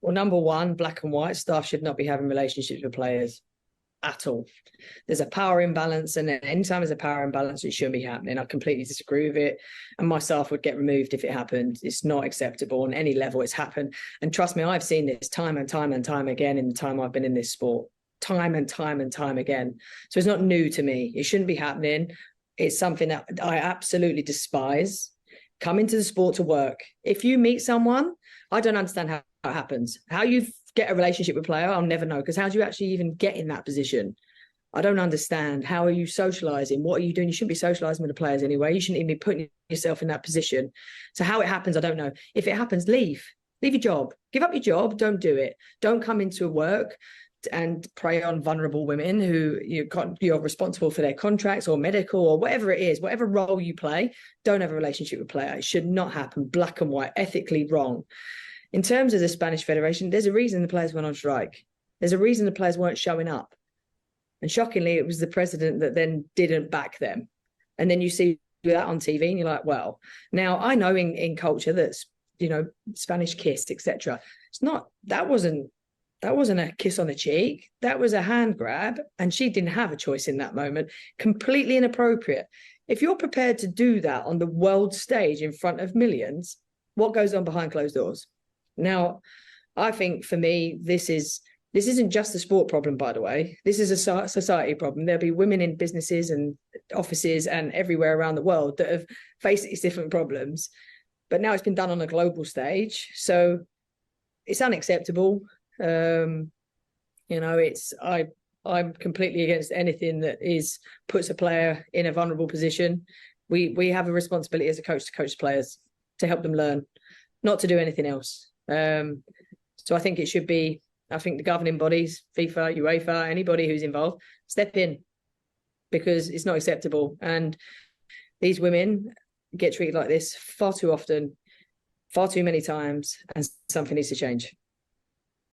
Well, number one, black and white staff should not be having relationships with players at all. There's a power imbalance, and anytime there's a power imbalance, it shouldn't be happening. I completely disagree with it, and my staff would get removed if it happened. It's not acceptable on any level. It's happened, and trust me, I've seen this time and time and time again in the time I've been in this sport, time and time and time again. So it's not new to me. It shouldn't be happening. It's something that I absolutely despise. Come into the sport to work. If you meet someone, I don't understand how it happens. How you get a relationship with a player, I'll never know. Because how do you actually even get in that position? I don't understand. How are you socializing? What are you doing? You shouldn't be socializing with the players anyway. You shouldn't even be putting yourself in that position. So how it happens, I don't know. If it happens, leave. Leave your job. Give up your job. Don't do it. Don't come into work and prey on vulnerable women who you're responsible for their contracts or medical or whatever it is, whatever role you play. Don't have a relationship with a player. It should not happen. Black and white, ethically wrong. In terms of the Spanish Federation, there's a reason the players went on strike. There's a reason the players weren't showing up. And shockingly, it was the president that then didn't back them. And then you see that on TV and you're like, well, now I know in culture that's, Spanish kiss, etc. It's not, that wasn't a kiss on the cheek. That was a hand grab. And she didn't have a choice in that moment. Completely inappropriate. If you're prepared to do that on the world stage in front of millions, what goes on behind closed doors? Now, I think for me, this isn't just a sport problem, by the way. This is a society problem. There'll be women in businesses and offices and everywhere around the world that have faced these different problems. But now it's been done on a global stage. So it's unacceptable. I'm completely against anything that puts a player in a vulnerable position. We have a responsibility as a coach to coach players, to help them learn, not to do anything else. So I think the governing bodies, FIFA, UEFA, anybody who's involved, step in, because it's not acceptable. And these women get treated like this far too often, far too many times, and something needs to change.